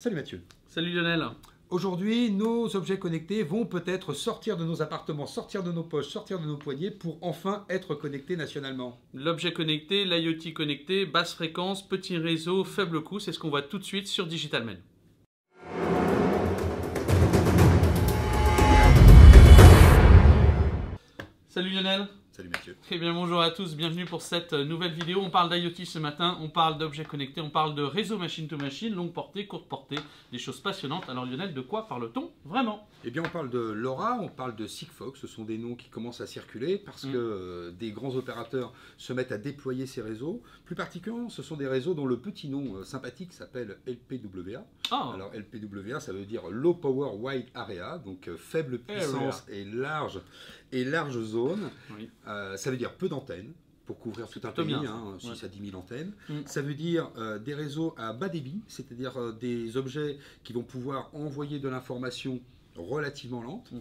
Salut Mathieu. Salut Lionel. Aujourd'hui, nos objets connectés vont peut-être sortir de nos appartements, sortir de nos poches, sortir de nos poignets pour enfin être connectés nationalement. L'objet connecté, l'IoT connecté, basse fréquence, petit réseau, faible coût, c'est ce qu'on voit tout de suite sur Digitalmen. Salut Lionel. Salut Mathieu. Eh bien bonjour à tous, bienvenue pour cette nouvelle vidéo. On parle d'IoT ce matin, on parle d'objets connectés, on parle de réseau machine-to-machine, longue portée, courte portée, des choses passionnantes. Alors Lionel, de quoi parle-t-on vraiment? Eh bien on parle de LoRa, on parle de Sigfox, ce sont des noms qui commencent à circuler parce que des grands opérateurs se mettent à déployer ces réseaux. Plus particulièrement, ce sont des réseaux dont le petit nom sympathique s'appelle LPWA. Oh. Alors LPWA, ça veut dire Low Power Wide Area, donc faible puissance et large zone. Oui. Ça veut dire peu d'antennes pour couvrir tout un pays, bien, 6 à 10 000 antennes. Mm. Ça veut dire des réseaux à bas débit, c'est-à-dire des objets qui vont pouvoir envoyer de l'information relativement lente.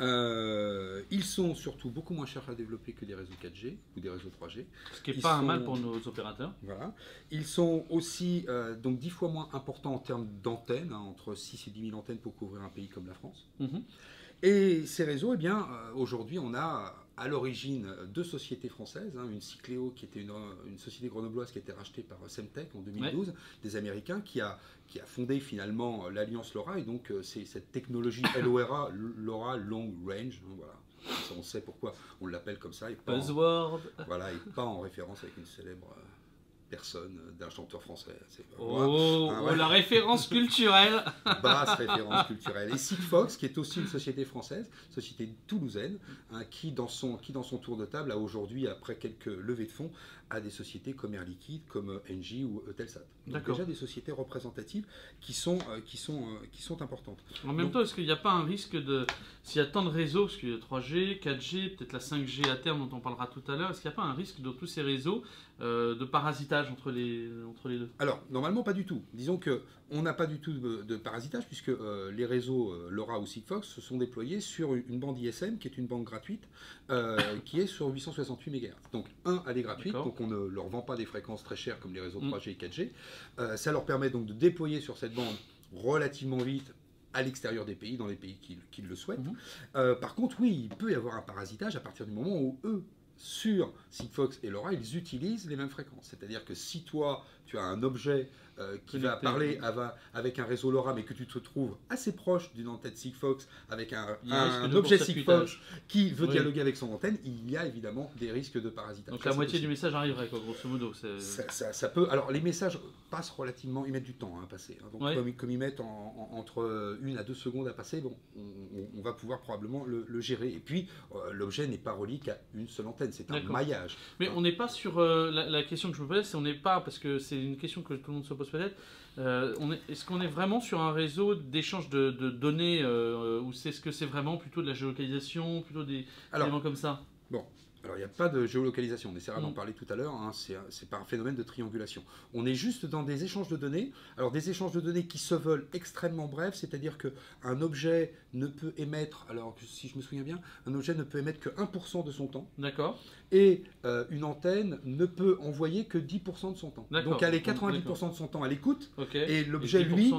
Ils sont surtout beaucoup moins chers à développer que des réseaux 4G ou des réseaux 3G. Ce qui n'est pas un mal pour nos opérateurs. Voilà. Ils sont aussi donc 10 fois moins importants en termes d'antennes, entre 6 et 10 000 antennes pour couvrir un pays comme la France. Et ces réseaux, eh bien, aujourd'hui, on a à l'origine deux sociétés françaises, une Cycléo qui était une société grenobloise qui a été rachetée par Semtech en 2012, des Américains, qui a fondé finalement l'alliance LoRa, et donc c'est cette technologie LoRa, LoRa Long Range, voilà. Ça, on sait pourquoi on l'appelle comme ça, et pas Buzzword. voilà, et pas en référence avec une célèbre personne d'un chanteur français. La référence culturelle. Basse référence culturelle. Et Sigfox, qui est aussi une société française, société toulousaine, qui dans son tour de table a aujourd'hui, après quelques levées de fonds, a des sociétés comme Air Liquide, comme Engie ou Eutelsat. Donc déjà des sociétés représentatives qui sont importantes. En même temps, est-ce qu'il n'y a pas un risque de... S'il y a tant de réseaux, parce qu'il y a 3G, 4G, peut-être la 5G à terme dont on parlera tout à l'heure, est-ce qu'il n'y a pas un risque dans tous ces réseaux de parasitage entre les deux? Alors, normalement, pas du tout. Disons qu'on n'a pas du tout de parasitage, puisque les réseaux LoRa ou Sigfox se sont déployés sur une bande ISM, qui est une bande gratuite, qui est sur 868 MHz. Donc, elle est gratuite, donc on ne leur vend pas des fréquences très chères comme les réseaux 3G et 4G. Ça leur permet donc de déployer sur cette bande relativement vite, à l'extérieur des pays, dans les pays qui le souhaitent. Par contre, oui, il peut y avoir un parasitage à partir du moment où eux, sur Sigfox et LoRa, ils utilisent les mêmes fréquences. C'est-à-dire que si toi, tu as un objet qui va parler avec un réseau LoRa, mais que tu te trouves assez proche d'une antenne Sigfox, avec un objet Sigfox qui veut dialoguer avec son antenne, il y a évidemment des risques de parasitage. Donc la moitié du message arriverait, quoi, grosso modo. Ça peut. Alors les messages passent relativement, ils mettent du temps à passer. Donc comme ils mettent entre 1 à 2 secondes à passer, bon, on va pouvoir probablement le gérer. Et puis l'objet n'est pas relique à une seule antenne, c'est un maillage. Mais on n'est pas sur la question que je me posais, c'est on n'est pas, parce que c'est une question que tout le monde se pose peut-être, est-ce qu'on est vraiment sur un réseau d'échange de données ou est-ce que c'est vraiment plutôt de la géolocalisation, plutôt des éléments comme ça? Bon. Alors, il n'y a pas de géolocalisation, on essaiera d'en parler tout à l'heure, c'est par un phénomène de triangulation. On est juste dans des échanges de données, alors des échanges de données qui se veulent extrêmement brefs, c'est-à-dire qu'un objet ne peut émettre, alors si je me souviens bien, un objet ne peut émettre que 1% de son temps. D'accord. Et une antenne ne peut envoyer que 10% de son temps. Donc elle est 90% de son temps à l'écoute, et l'objet, lui,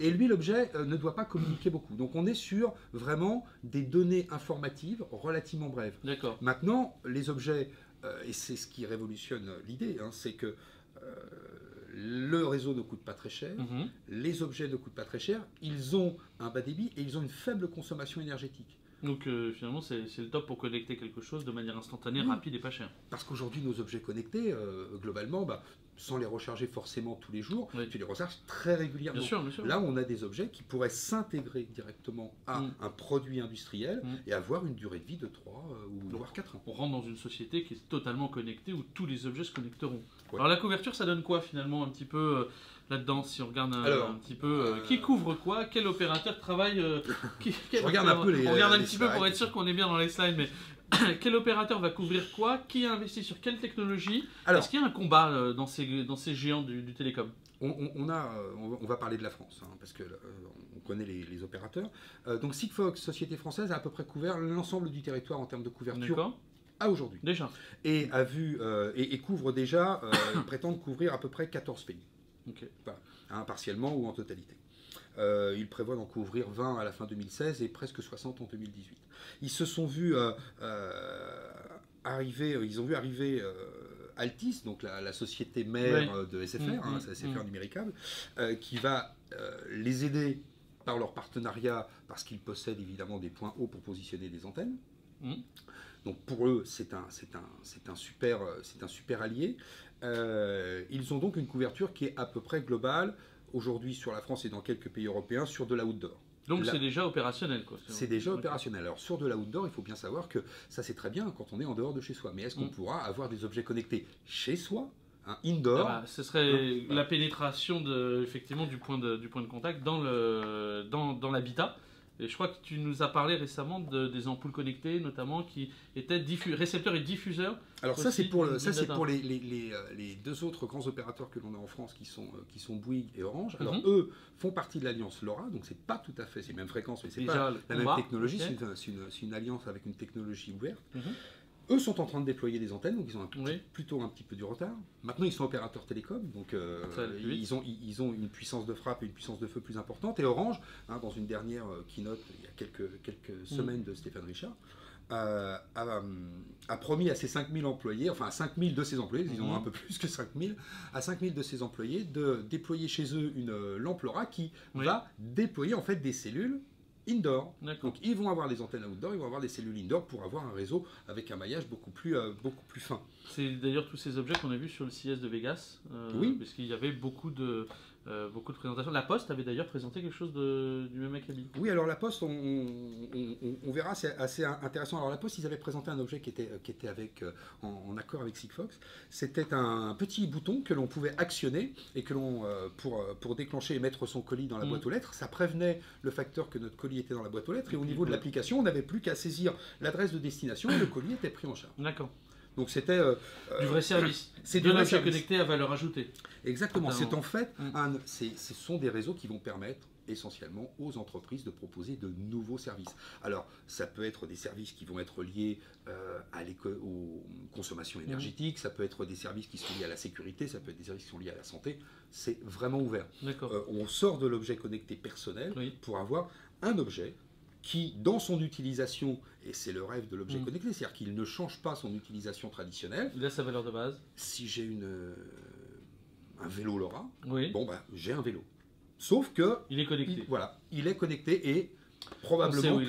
et lui, l'objet ne doit pas communiquer beaucoup. Donc on est sur vraiment des données informatives relativement brèves. D'accord. Maintenant, les objets, et c'est ce qui révolutionne l'idée, c'est que le réseau ne coûte pas très cher, les objets ne coûtent pas très cher, ils ont un bas débit et ils ont une faible consommation énergétique. Donc finalement, c'est le top pour connecter quelque chose de manière instantanée, rapide et pas chère. Parce qu'aujourd'hui, nos objets connectés, globalement, sans les recharger forcément tous les jours, tu les recharges très régulièrement. Bien sûr. Là, on a des objets qui pourraient s'intégrer directement à un produit industriel et avoir une durée de vie de 3 ou voire 4 ans. On rentre dans une société qui est totalement connectée où tous les objets se connecteront. Alors la couverture, ça donne quoi finalement un petit peu là-dedans, si on regarde un petit peu qui couvre quoi, quel opérateur travaille Je regarde un peu on regarde un les petit peu pour être sûr qu'on est bien dans les slides, mais quel opérateur va couvrir quoi, qui a investi sur quelle technologie? Est-ce qu'il y a un combat dans ces géants du télécom? On va parler de la France, parce qu'on connaît les opérateurs. Donc Sigfox, société française, a à peu près couvert l'ensemble du territoire en termes de couverture à aujourd'hui. Déjà. Et couvre déjà, prétendent couvrir à peu près 14 pays. Okay. Voilà. hein, partiellement ou en totalité. Il prévoit d'en couvrir 20 à la fin 2016 et presque 60 en 2018. Ils se sont vus arriver, Altis, donc la société mère de SFR, SFR Numéricable, qui va les aider par leur partenariat, parce qu'ils possèdent évidemment des points hauts pour positionner des antennes. Donc pour eux, c'est un super allié. Ils ont donc une couverture qui est à peu près globale, aujourd'hui sur la France et dans quelques pays européens, sur de l'outdoor. Donc c'est déjà opérationnel, quoi. C'est déjà opérationnel. Alors sur de l'outdoor, il faut bien savoir que ça c'est très bien quand on est en dehors de chez soi. Mais est-ce qu'on pourra avoir des objets connectés chez soi, indoor? Ce serait la pénétration effectivement du point de contact dans l'habitat. Et je crois que tu nous as parlé récemment des ampoules connectées, notamment, qui étaient récepteurs et diffuseurs. Alors ça, c'est pour les deux autres grands opérateurs que l'on a en France, qui sont Bouygues et Orange. Alors eux font partie de l'alliance LoRa, donc c'est pas tout à fait, c'est la même fréquence, mais c'est pas la même technologie. Okay. C'est une alliance avec une technologie ouverte. Eux sont en train de déployer des antennes, donc ils ont plutôt un petit peu du retard. Maintenant, ils sont opérateurs télécom, donc ils ont une puissance de frappe et une puissance de feu plus importante. Et Orange, dans une dernière keynote, il y a quelques semaines de Stéphane Richard, a promis à ses 5000 employés, enfin à 5000 de ses employés, ils en ont un peu plus que 5000, à 5000 de ses employés, de déployer chez eux une lampe LoRa qui va déployer en fait des cellules indoor. Donc ils vont avoir des antennes outdoor, ils vont avoir des cellules indoor pour avoir un réseau avec un maillage beaucoup plus fin. C'est d'ailleurs tous ces objets qu'on a vus sur le CES de Vegas, parce qu'il y avait beaucoup de présentations. La Poste avait d'ailleurs présenté quelque chose du même acabit. Oui, alors la Poste, on verra, c'est assez intéressant. Alors la Poste, ils avaient présenté un objet qui était en accord avec Sigfox. C'était un petit bouton que l'on pouvait actionner et que l'on pour déclencher et mettre son colis dans la boîte aux lettres. Ça prévenait le facteur que notre colis était dans la boîte aux lettres, et au niveau de l'application, on n'avait plus qu'à saisir l'adresse de destination et le colis était pris en charge. D'accord. Donc c'était du vrai service. C'est de l'objet connecté à valeur ajoutée. Exactement. C'est en fait, ce sont des réseaux qui vont permettre essentiellement aux entreprises de proposer de nouveaux services. Alors, ça peut être des services qui vont être liés aux consommations énergétiques, ça peut être des services qui sont liés à la sécurité, ça peut être des services qui sont liés à la santé. C'est vraiment ouvert. On sort de l'objet connecté personnel pour avoir un objet qui, dans son utilisation, et c'est le rêve de l'objet connecté, c'est-à-dire qu'il ne change pas son utilisation traditionnelle. Il a sa valeur de base. Si j'ai un vélo LoRa, j'ai un vélo. Sauf que... Il est connecté. Il est connecté et probablement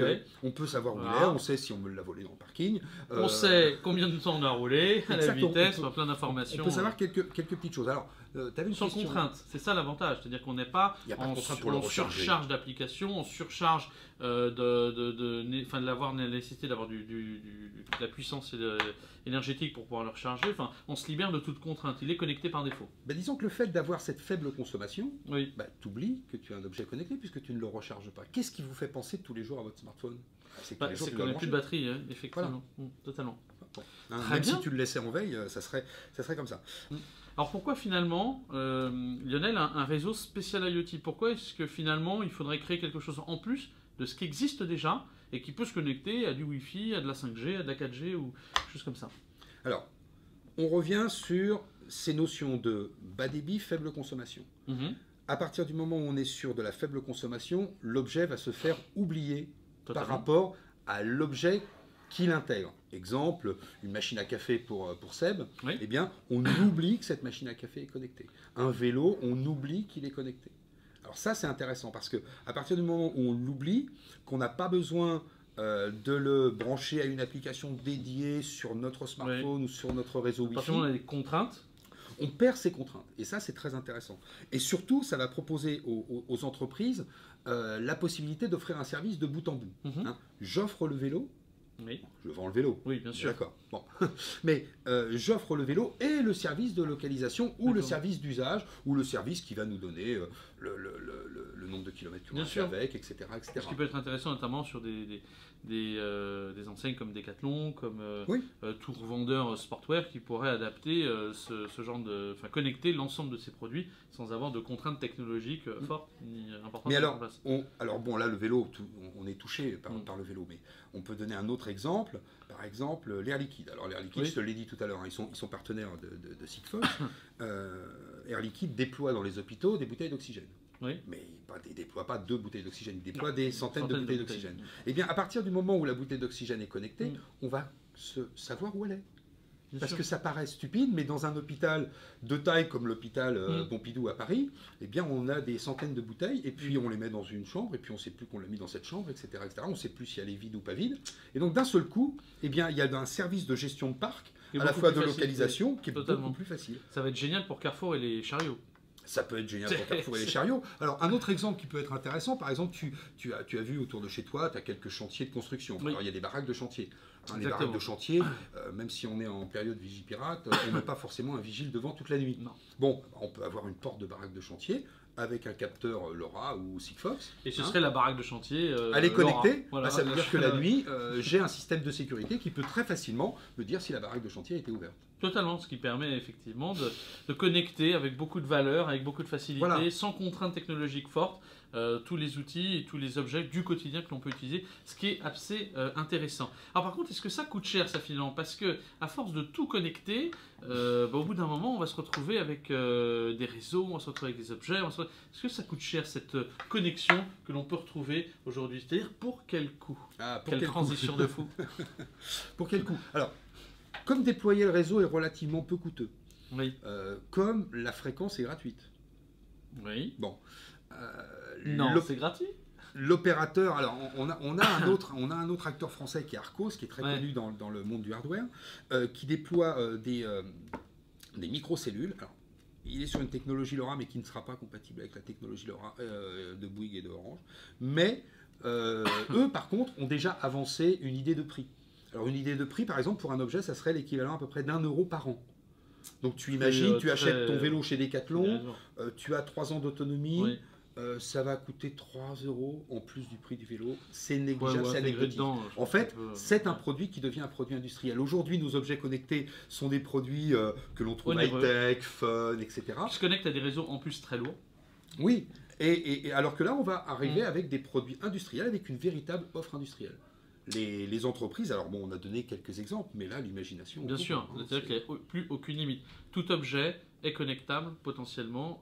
on peut savoir où il est, on sait si on me l'a volé dans le parking. On sait combien de temps on a roulé, à la vitesse, plein d'informations. On peut savoir quelques petites choses. Alors, sans contrainte, c'est ça l'avantage, c'est-à-dire qu'on n'est pas en surcharge d'application, en surcharge d'avoir la nécessité d'avoir de la puissance énergétique pour pouvoir le recharger. Enfin, on se libère de toute contrainte, il est connecté par défaut. Disons que le fait d'avoir cette faible consommation, tu oublies que tu as un objet connecté puisque tu ne le recharges pas. Qu'est-ce qui vous fait penser tous les jours à votre smartphone? C'est qu'on n'a plus de batterie, effectivement. Voilà. Totalement. Même si tu le laissais en veille, ça serait comme ça. Alors pourquoi finalement, Lionel, un réseau spécial IoT? Pourquoi est-ce que finalement il faudrait créer quelque chose en plus de ce qui existe déjà et qui peut se connecter à du Wi-Fi, à de la 5G, à de la 4G ou choses comme ça? Alors, on revient sur ces notions de bas débit, faible consommation. À partir du moment où on est sur de la faible consommation, l'objet va se faire oublier par rapport à l'objet qu'il intègre. Exemple, une machine à café pour Seb, eh bien, on oublie que cette machine à café est connectée. Un vélo, on oublie qu'il est connecté. Alors ça, c'est intéressant parce qu'à partir du moment où on l'oublie, qu'on n'a pas besoin de le brancher à une application dédiée sur notre smartphone ou sur notre réseau Wi-Fi. À partir du moment où on a des contraintes, on perd ces contraintes. Et ça, c'est très intéressant. Et surtout, ça va proposer aux entreprises la possibilité d'offrir un service de bout en bout. J'offre le vélo. Oui. Je vends le vélo. Oui, bien sûr. D'accord. Bon. Mais j'offre le vélo et le service de localisation ou le service d'usage ou le service qui va nous donner le nombre de kilomètres que Bien l'on a fait sûr. avec, etc., etc. Ce qui peut être intéressant notamment sur des enseignes comme Decathlon, comme Oui. tout revendeur sportwear qui pourrait adapter ce genre de... Enfin, connecter l'ensemble de ses produits sans avoir de contraintes technologiques fortes ni importantes Mais à mettre alors, en place. alors bon, là, le vélo, on est touché par le vélo, mais on peut donner un autre exemple. Par exemple, l'Air Liquide. Alors, l'Air Liquide, Oui. je te l'ai dit tout à l'heure, hein, ils sont partenaires de Sigfox. Air Liquide déploie dans les hôpitaux des bouteilles d'oxygène. Oui. Mais il ne déploie pas 2 bouteilles d'oxygène, il déploie des centaines de Centaines bouteilles d'oxygène. Eh bien, à partir du moment où la bouteille d'oxygène est connectée, on va savoir où elle est. Bien Parce sûr. que ça paraît stupide, mais dans un hôpital de taille comme l'hôpital Pompidou à Paris, eh bien, on a des centaines de bouteilles, et puis on les met dans une chambre, et puis on ne sait plus qu'on l'a mis dans cette chambre, etc., etc. On ne sait plus si elle est vide ou pas vide. Et donc, d'un seul coup, eh bien, il y a un service de gestion de parc, Qui est à la beaucoup fois plus de facile, localisation, qui est totalement. beaucoup plus facile. Ça va être génial pour Carrefour et les chariots. Ça peut être génial pour Carrefour et les chariots. Alors, un autre exemple qui peut être intéressant, par exemple, tu as vu autour de chez toi, tu as quelques chantiers de construction. Oui. Alors, il y a des baraques de chantier. Les Exactement. baraques de chantier, même si on est en période vigipirate, on n'a pas forcément un vigile devant toute la nuit. Non. Bon, on peut avoir une porte de baraque de chantier avec un capteur LoRa ou Sigfox. Et ce serait la baraque de chantier. Elle est Laura. connectée, Voilà. ça veut dire que la nuit, j'ai un système de sécurité qui peut très facilement me dire si la baraque de chantier a été ouverte. Totalement, ce qui permet effectivement de connecter avec beaucoup de valeur, avec beaucoup de facilité, Voilà. sans contraintes technologiques fortes, tous les outils et tous les objets du quotidien que l'on peut utiliser, ce qui est assez intéressant. Alors par contre, est-ce que ça coûte cher ça finalement? Parce que à force de tout connecter, au bout d'un moment, on va se retrouver avec des réseaux, on va se retrouver avec des objets. Est-ce que ça coûte cher cette connexion que l'on peut retrouver aujourd'hui? C'est-à-dire pour quel coût? Ah, pour Quelle quel coup transition de fou! Pour quel coup? Alors, comme déployer le réseau est relativement peu coûteux, Oui, comme la fréquence est gratuite. oui. Bon. Non, l'op- c'est gratuit. L'opérateur, alors on a un autre acteur français qui est Arcos, qui est très Ouais. connu dans le monde du hardware, qui déploie des microcellules. Alors, il est sur une technologie LoRa, mais qui ne sera pas compatible avec la technologie LoRa de Bouygues et de Orange. Mais eux, par contre, ont déjà avancé une idée de prix. Alors, une idée de prix, par exemple, pour un objet, ça serait l'équivalent à peu près d'1 € par an. Donc, tu imagines, tu achètes ton vélo chez Decathlon, tu as 3 ans d'autonomie. Oui. Ça va coûter 3 € en plus du prix du vélo. C'est négligeable, Ouais, c'est intégré anecdotique. dedans, je En pense fait, qu'on peut- c'est un produit qui devient un produit industriel. Aujourd'hui, nos objets connectés sont des produits que l'on trouve Onéreux. high-tech, fun, etc. Qui se connecte à des réseaux en plus très lourds. Oui, et alors que là, on va arriver avec des produits industriels, avec une véritable offre industrielle. Les entreprises, alors bon, on a donné quelques exemples, mais là, l'imagination... Bien on sûr, comprend, hein, c'est-à-dire qu'il n'y a plus aucune limite. Tout objet est connectable potentiellement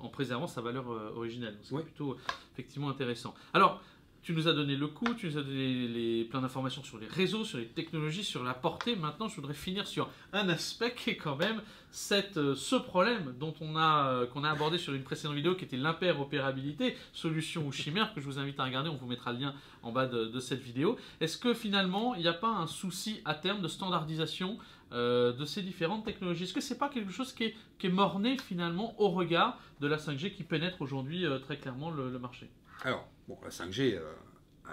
en préservant sa valeur originelle. C'est Oui. plutôt effectivement intéressant. Alors, tu nous as donné le coût, tu nous as donné plein d'informations sur les réseaux, sur les technologies, sur la portée. Maintenant, je voudrais finir sur un aspect qui est quand même ce problème qu'on a abordé sur une précédente vidéo qui était l'interopérabilité, solution ou chimère, que je vous invite à regarder. On vous mettra le lien en bas de cette vidéo. Est-ce que finalement, il n'y a pas un souci à terme de standardisation de ces différentes technologies? Est-ce que c'est pas quelque chose qui est morné finalement au regard de la 5G qui pénètre aujourd'hui très clairement le marché? Alors, bon, la 5G,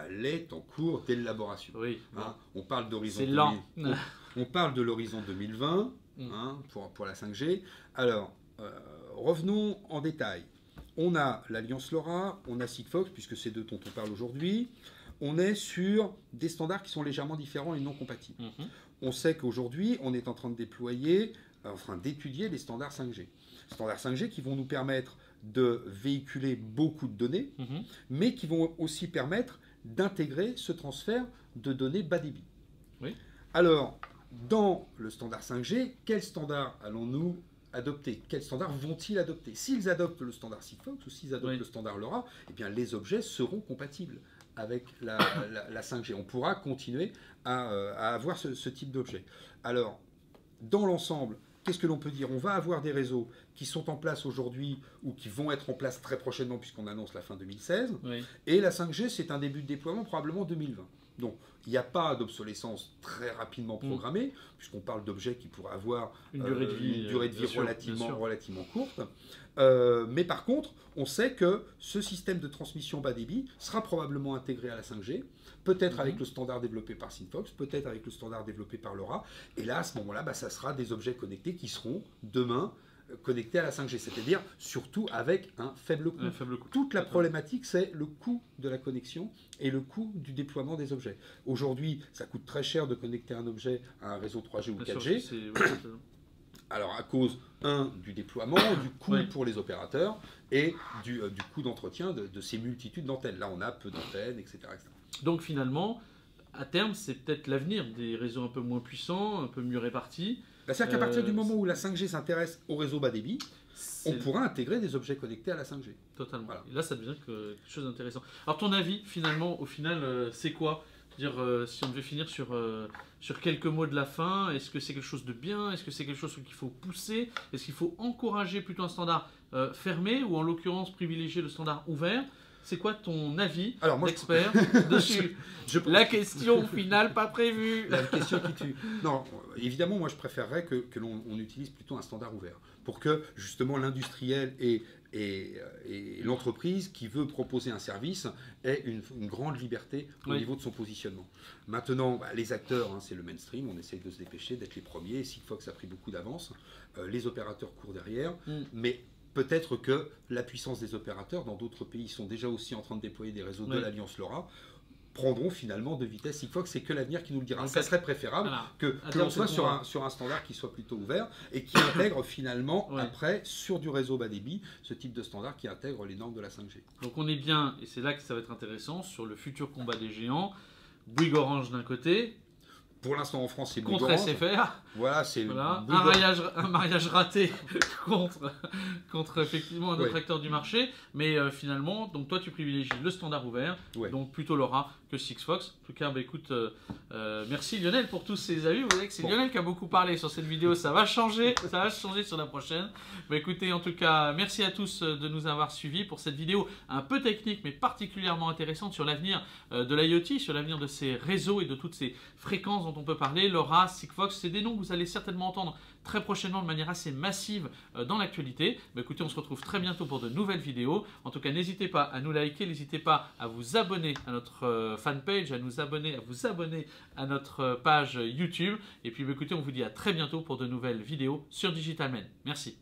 elle est en cours d'élaboration. Oui, Hein, on parle d'horizon c'est lent. 2000. On parle de l'horizon 2020 hein, pour la 5G. Alors, revenons en détail. On a l'Alliance LoRa, on a Sigfox, puisque c'est d'eux dont on parle aujourd'hui. On est sur des standards qui sont légèrement différents et non compatibles. Mhm. On sait qu'aujourd'hui, on est en train de déployer, d'étudier les standards 5G. Standards 5G qui vont nous permettre de véhiculer beaucoup de données, Mhm. mais qui vont aussi permettre d'intégrer ce transfert de données bas débit. Oui. Alors, dans le standard 5G, quel standard allons-nous adopter? Quels standards vont-ils adopter? S'ils adoptent le standard Sigfox ou s'ils adoptent Oui. le standard LoRa, eh bien, les objets seront compatibles avec la 5G. On pourra continuer à avoir ce type d'objet. Alors, dans l'ensemble, qu'est-ce que l'on peut dire? On va avoir des réseaux qui sont en place aujourd'hui ou qui vont être en place très prochainement puisqu'on annonce la fin 2016. Oui. Et la 5G, c'est un début de déploiement probablement 2020. Donc, il n'y a pas d'obsolescence très rapidement programmée, puisqu'on parle d'objets qui pourraient avoir Une durée de vie, une durée de bien vie sûr, relativement courte. Mais par contre, on sait que ce système de transmission bas débit sera probablement intégré à la 5G, peut-être avec le standard développé par Sigfox, peut-être avec le standard développé par LoRa. Et là, à ce moment-là, ça sera des objets connectés qui seront demain connectés à la 5G, c'est-à-dire surtout avec un faible coût. Toute la problématique, c'est le coût de la connexion et le coût du déploiement des objets. Aujourd'hui, ça coûte très cher de connecter un objet à un réseau 3G ou 4G. Alors à cause, du déploiement, du coût pour les opérateurs et du coût d'entretien de ces multitudes d'antennes. Là, on a peu d'antennes, etc., etc. Donc finalement, à terme, c'est peut-être l'avenir des réseaux un peu moins puissants, un peu mieux répartis. C'est-à-dire qu'à partir du moment où la 5G s'intéresse au réseau bas débit, on pourra intégrer des objets connectés à la 5G. Totalement. Voilà. Et là, ça devient quelque chose d'intéressant. Alors ton avis, finalement, au final, c'est quoi? Dire, si on devait finir sur quelques mots de la fin, est-ce que c'est quelque chose de bien? Est-ce que c'est quelque chose qu'il faut pousser? Est-ce qu'il faut encourager plutôt un standard fermé ou en l'occurrence privilégier le standard ouvert? C'est quoi ton avis d'expert dessus? La question finale pas prévue. La question qui tue. Non, évidemment, moi je préférerais que l'on utilise plutôt un standard ouvert pour que justement l'industriel et l'entreprise qui veut proposer un service ait une grande liberté au niveau de son positionnement. Maintenant, les acteurs, c'est le mainstream, on essaye de se dépêcher d'être les premiers. Sigfox a pris beaucoup d'avance, les opérateurs courent derrière, mais peut-être que la puissance des opérateurs, dans d'autres pays, sont déjà aussi en train de déployer des réseaux de l'Alliance LoRa, prendront finalement de vitesse Sigfox. C'est que l'avenir qui nous le dira. Ça serait préférable que l'on soit sur un standard qui soit plutôt ouvert et qui intègre finalement après sur du réseau bas débit ce type de standard qui intègre les normes de la 5G. Donc on est bien, et c'est là que ça va être intéressant, sur le futur combat des géants. Bouygues Orange d'un côté. Pour l'instant en France, c'est contre SFR. Voilà, c'est un mariage raté contre effectivement un autre acteur du marché. Mais finalement, donc toi tu privilégies le standard ouvert, donc plutôt LoRa que Sigfox. En tout cas, écoute, merci Lionel pour tous ces avis. Vous voyez que c'est Lionel qui a beaucoup parlé sur cette vidéo. Ça va changer sur la prochaine. Écoutez, en tout cas, merci à tous de nous avoir suivis pour cette vidéo un peu technique, mais particulièrement intéressante sur l'avenir de l'IoT, sur l'avenir de ces réseaux et de toutes ces fréquences dont on peut parler. LoRa, Sigfox, c'est des noms que vous allez certainement entendre très prochainement de manière assez massive dans l'actualité. Écoutez, on se retrouve très bientôt pour de nouvelles vidéos. En tout cas, n'hésitez pas à nous liker, n'hésitez pas à vous abonner à notre fanpage, à vous abonner à notre page YouTube. Et puis écoutez, on vous dit à très bientôt pour de nouvelles vidéos sur Digitalmen. Merci.